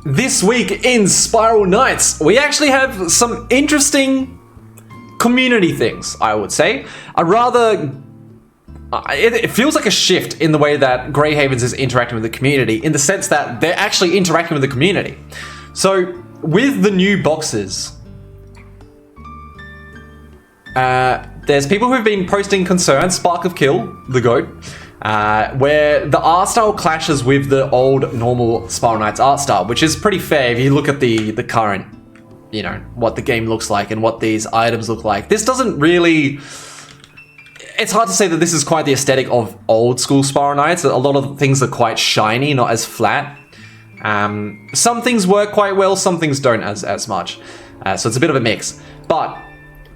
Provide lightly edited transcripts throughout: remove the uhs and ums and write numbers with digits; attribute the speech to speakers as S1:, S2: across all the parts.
S1: This week in Spiral Knights, we actually have some interesting community things, I would say. It feels like a shift in the way that Grey Havens is interacting with the community, in the sense that they're actually interacting with the community. So, with the new boxes, there's people who've been posting concerns, Spark of Kill, the GOAT, where the art style clashes with the old normal Spiral Knights art style, which is pretty fair if you look at the current, you know, what the game looks like and what these items look like. This doesn't really... It's hard to say that this is quite the aesthetic of old school Spiral Knights. A lot of things are quite shiny, not as flat. Some things work quite well, some things don't as much. So it's a bit of a mix. But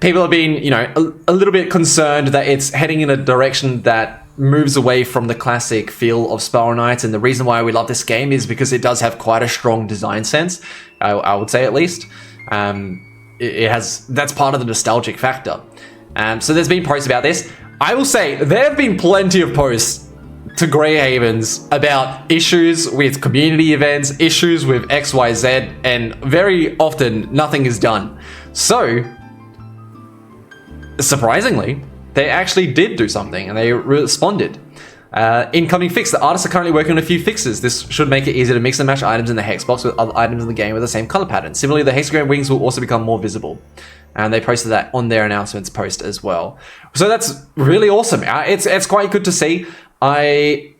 S1: people have been, you know, a little bit concerned that it's heading in a direction that moves away from the classic feel of Spiral Knights. And the reason why we love this game is because it does have quite a strong design sense, I would say at least. That's part of the nostalgic factor. So there's been posts about this. I will say, there have been plenty of posts to Grey Havens about issues with community events, issues with XYZ, and very often nothing is done. So, surprisingly, they actually did do something and they responded. Incoming fix. The artists are currently working on a few fixes. This should make it easier to mix and match items in the hex box with other items in the game with the same color pattern. Similarly, the hexagon wings will also become more visible. And they posted that on their announcements post as well. So that's really awesome. It's quite good to see. I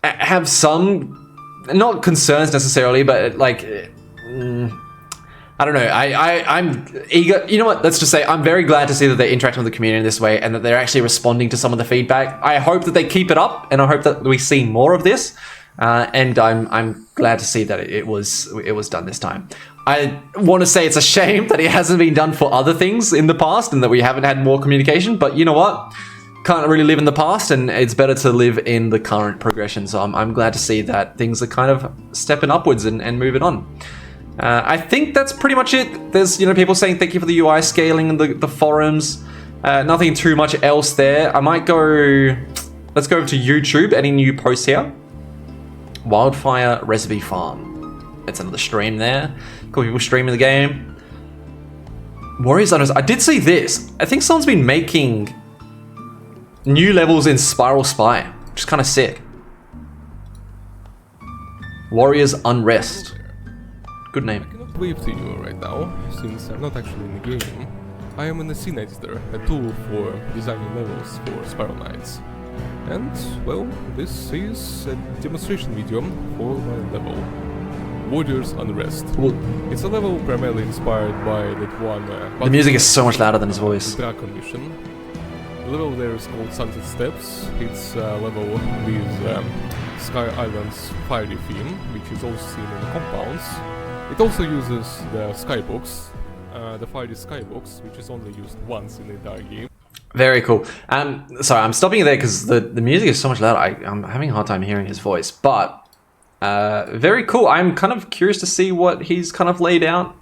S1: have some, not concerns necessarily, but like, I don't know. I'm eager. You know what? Let's just say I'm very glad to see that they're interacting with the community in this way and that they're actually responding to some of the feedback. I hope that they keep it up, and I hope that we see more of this. And I'm glad to see that it was done this time. I want to say it's a shame that it hasn't been done for other things in the past and that we haven't had more communication, but you know what? Can't really live in the past, and it's better to live in the current progression. So I'm glad to see that things are kind of stepping upwards and moving on. I think that's pretty much it. There's, you know, people saying thank you for the UI scaling and the forums. Nothing too much else there. I might go... Let's go over to YouTube. Any new posts here? Wildfire Recipe Farm. It's another stream there. Cool people streaming the game. Warriors Unrest. I did see this. I think someone's been making new levels in Spiral Spy, which is kind of sick. Warriors Unrest. Good name.
S2: I cannot wave to you right now, since I'm not actually in the game. I am in the Scene Editor, a tool for designing levels for Spiral Knights. And, well, this is a demonstration video for my level, Warriors Unrest.
S1: Well,
S2: it's a level primarily inspired by that one...
S1: the music is so much louder than his voice.
S2: Dragon mission. The level there is called Sunset Steps. It's a level with Sky Island's fiery theme, which is also seen in the compounds. It also uses the skybox, the fiery skybox, which is only used once in the entire game.
S1: Very cool. Sorry, I'm stopping you there because the music is so much louder. I'm having a hard time hearing his voice, but very cool. I'm kind of curious to see what he's kind of laid out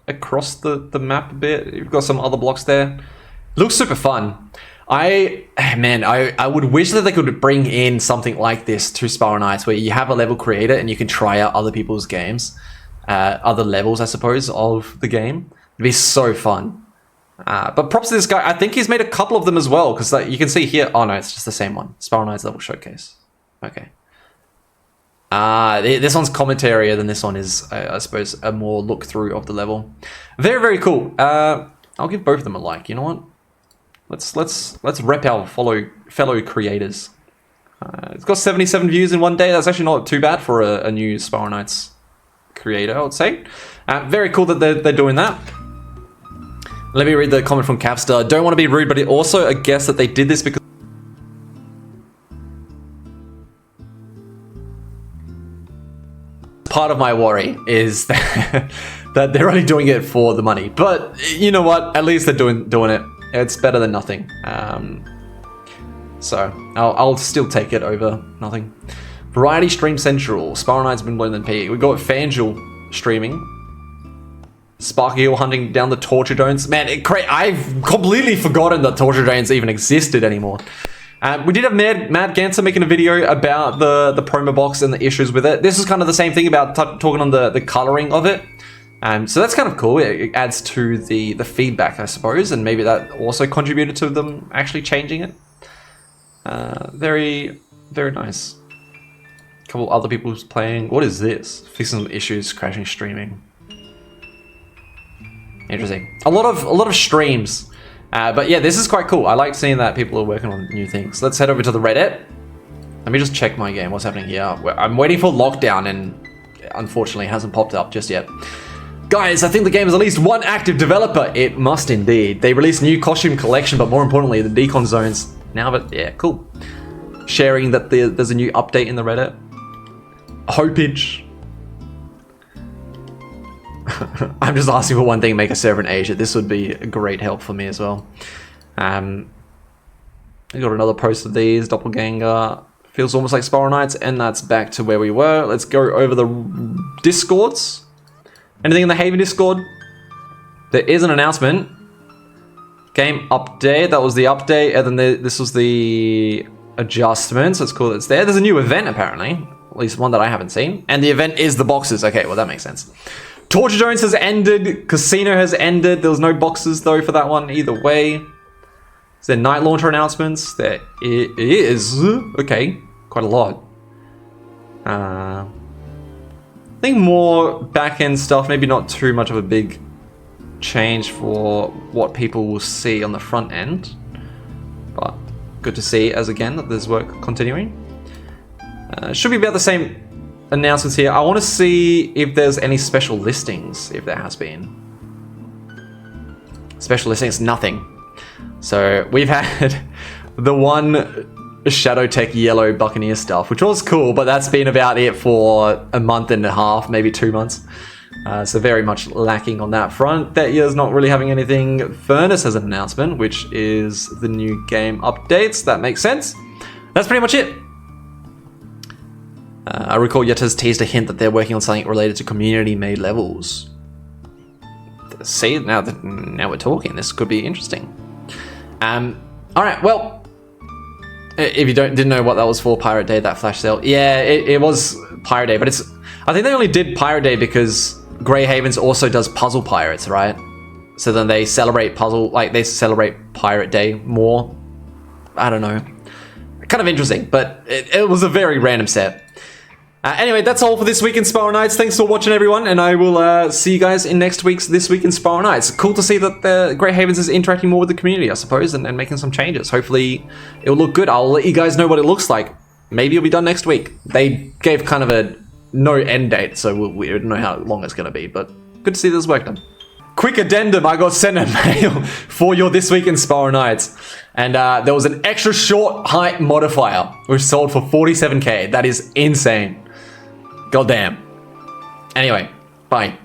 S1: across the map a bit. You've got some other blocks there. Looks super fun. I would wish that they could bring in something like this to Spiral Knights, where you have a level creator and you can try out other people's games, other levels, I suppose, of the game. It'd be so fun. But props to this guy. I think he's made a couple of them as well, because like, you can see here. Oh no, it's just the same one. Spiral Knights level showcase. Okay. This one's commentary, then this one is, I suppose, a more look through of the level. Very, very cool. I'll give both of them a like. You know what? Let's rep our fellow creators. It's got 77 views in one day. That's actually not too bad for a new Spiral Knights creator, I would say. Very cool that they're doing that. Let me read the comment from Capstar. Don't want to be rude, but it also a guess that they did this because part of my worry is that they're only doing it for the money. But you know what? At least they're doing it. It's better than nothing. So I'll still take it over nothing. Variety Stream Central. Spiral Knights been blown than P. We got Fangel streaming. Sparky Hill hunting down the torture drones. Man, I've completely forgotten that torture drones even existed anymore. We did have Mad Ganser making a video about the promo box and the issues with it. This is kind of the same thing about talking on the coloring of it. So that's kind of cool. It adds to the feedback, I suppose, and maybe that also contributed to them actually changing it. Very, very nice. A couple other people playing. What is this? Fixing some issues, crashing streaming. Interesting. A lot of streams. But yeah, this is quite cool. I like seeing that people are working on new things. Let's head over to the Reddit. Let me just check my game. What's happening here? I'm waiting for lockdown, and unfortunately it hasn't popped up just yet. Guys, I think the game has at least one active developer. It must indeed. They released a new costume collection, but more importantly, the decon zones now. But yeah, cool. Sharing that there's a new update in the Reddit. Hopage. I'm just asking for one thing, make a server in Asia. This would be a great help for me as well. I got another post of these. Doppelganger. Feels almost like Spiral Knights, and that's back to where we were. Let's go over the Discords. Anything in the Haven Discord? There is an announcement. Game update. That was the update, and then this was the adjustments. It's cool that it's there. There's a new event, apparently. At least one that I haven't seen. And the event is the boxes. Okay, well, that makes sense. Torture Jones has ended. Casino has ended. There was no boxes, though, for that one either way. Is there Night Launcher announcements? There is. Okay, quite a lot. I think more back-end stuff. Maybe not too much of a big change for what people will see on the front end. But good to see, as again, that there's work continuing. Should be about the same announcements here. I want to see if there's any special listings, if there has been. Special listings, nothing. So we've had the one Shadow Tech yellow Buccaneer stuff, which was cool, but that's been about it for a month and a half, maybe 2 months. So very much lacking on that front. That year's not really having anything. Furnace has an announcement, which is the new game updates. That makes sense. That's pretty much it. I recall Yetta's teased a hint that they're working on something related to community-made levels. See, now we're talking. This could be interesting. All right, well, if you didn't know what that was for, Pirate Day, that flash sale. Yeah, it was Pirate Day, but I think they only did Pirate Day because Grey Havens also does Puzzle Pirates, right? So then they celebrate they celebrate Pirate Day more. I don't know. Kind of interesting, but it was a very random set. Anyway, that's all for this week in Spiral Knights. Thanks for watching, everyone, and I will see you guys in next week's This Week in Spiral Knights. Cool to see that the Grey Havens is interacting more with the community, I suppose, and making some changes. Hopefully, it will look good. I'll let you guys know what it looks like. Maybe it'll be done next week. They gave kind of a no end date, so we don't know how long it's going to be, but good to see this work done. Quick addendum, I got sent a mail for your This Week in Spiral Knights, and there was an extra short height modifier, which sold for 47k. That is insane. Goddamn. Anyway, bye.